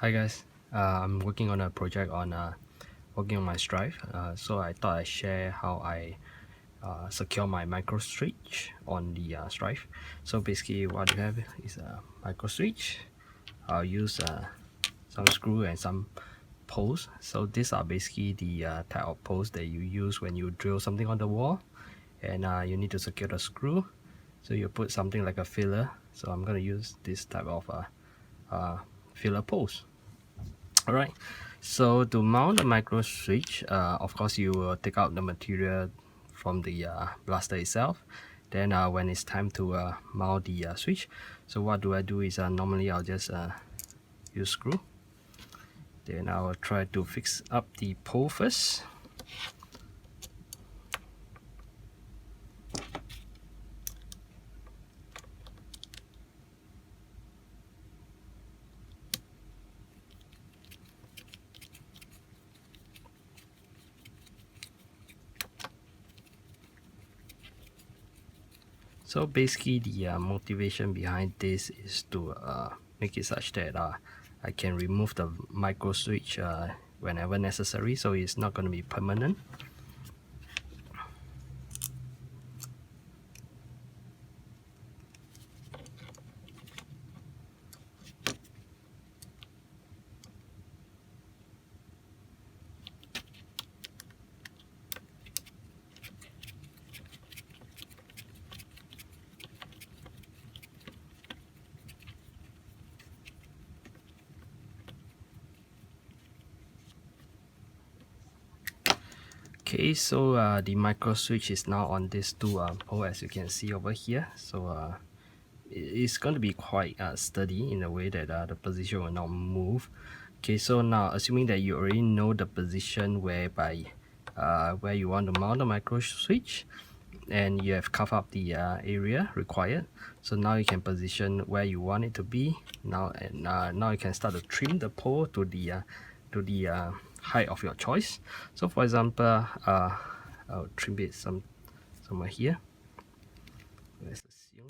Hi guys, I'm working on a project on working on my Strive. So I thought I'd share how I secure my microswitch on the Strive. So basically what you have is a microswitch. I'll use some screw and some poles. So these are basically the type of poles that you use when you drill something on the wall, and you need to secure the screw. So you put something like a filler. So I'm going to use this type of filler poles. Alright, so to mount the micro switch, of course you will take out the material from the blaster itself. Then when it's time to mount the switch, so what do I do is normally I'll just use screw. Then I will try to fix up the pole first. So basically the motivation behind this is to make it such that I can remove the micro switch whenever necessary, so it's not going to be permanent. Okay, so the micro switch is now on this two pole, as you can see over here. So it's going to be quite sturdy in a way that the position will not move. Okay, so now assuming that you already know the position whereby where you want to mount the micro switch, and you have carved up the area required, so now you can position where you want it to be now, and now you can start to trim the pole to the height of your choice. So for example, I'll trim it somewhere here. Let's assume,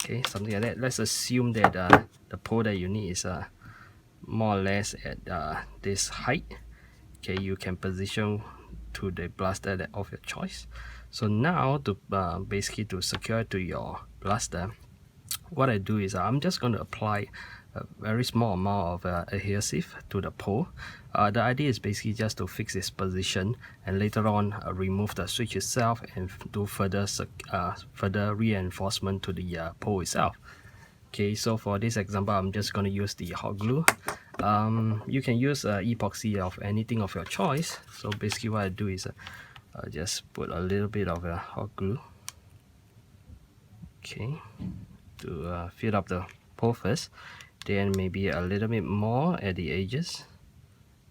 okay, something like that. Let's assume that the pole that you need is more or less at this height. Okay, you can position to the blaster that of your choice. So now to basically to secure it to your blaster, what I do is I'm just going to apply a very small amount of adhesive to the pole. The idea is basically just to fix its position, and later on remove the switch itself and do further reinforcement to the pole itself. Okay, so for this example, I'm just going to use the hot glue. You can use epoxy of anything of your choice. So basically what I do is just put a little bit of hot glue, okay, to fill up the pole first, then maybe a little bit more at the edges.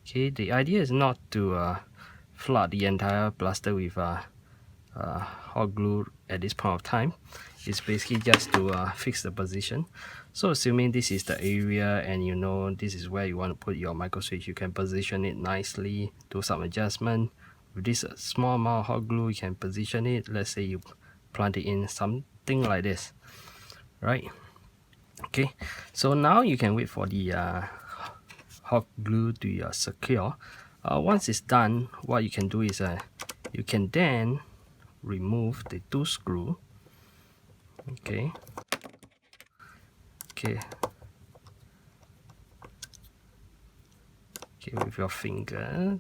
Okay, the idea is not to flood the entire blaster with hot glue at this point of time. It's basically just to fix the position. So assuming this is the area and you know this is where you want to put your micro switch, you can position it nicely, do some adjustment. With this small amount of hot glue, you can position it. Let's say you plant it in something like this, right? Okay, so now you can wait for the hot glue to secure. Once it's done, what you can do is you can then remove the two screw. Okay, with your finger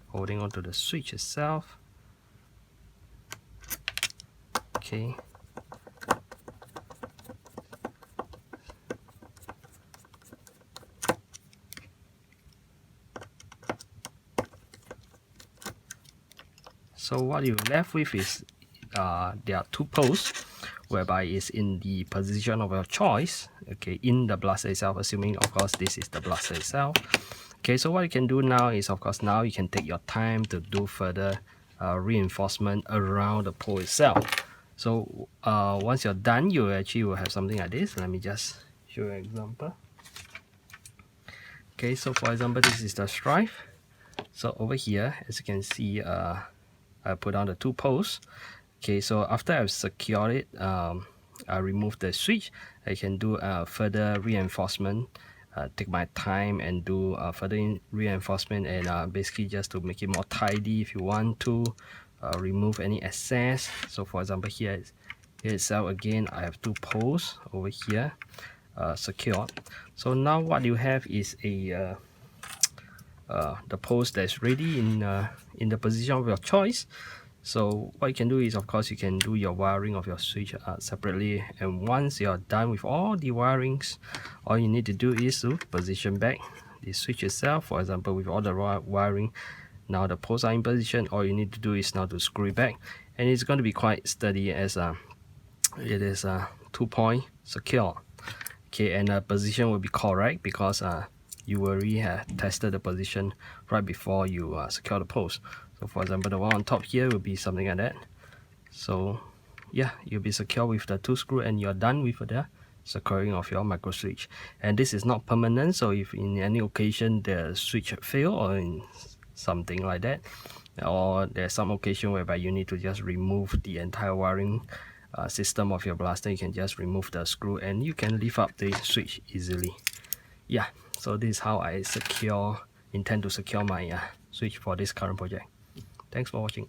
holding onto the switch itself. Okay, so what you're left with is there are two poles whereby it's in the position of your choice, okay, in the blaster itself, assuming of course this is the blaster itself. Okay, so what you can do now is, of course, now you can take your time to do further reinforcement around the pole itself. So once you're done, you actually will have something like this. Let me just show you an example. Okay, so for example, this is the stripe. So over here, as you can see, I put on the two poles. Okay, so after I've secured it, remove the switch, I can do further reinforcement, take my time and do further reinforcement, and basically just to make it more tidy if you want to remove any excess. So for example, here itself again, I have 2 posts over here secured. So now what you have is a the post that's ready in the position of your choice. So what you can do is, of course, you can do your wiring of your switch separately, and once you're done with all the wirings, all you need to do is to position back the switch itself. For example, with all the wiring, now the posts are in position. All you need to do is now to screw it back, and it's going to be quite sturdy as it is 2-point secure. Okay, and the position will be correct because you already have tested the position right before you secure the post. So for example, the one on top here will be something like that. So yeah, you'll be secure with the 2 screws, and you're done with the securing of your micro switch. And this is not permanent, so if in any occasion the switch fail or in something like that, or there's some occasion whereby you need to just remove the entire wiring system of your blaster, you can just remove the screw and you can lift up the switch easily. Yeah, so this is how I intend to secure my switch for this current project. Thanks for watching.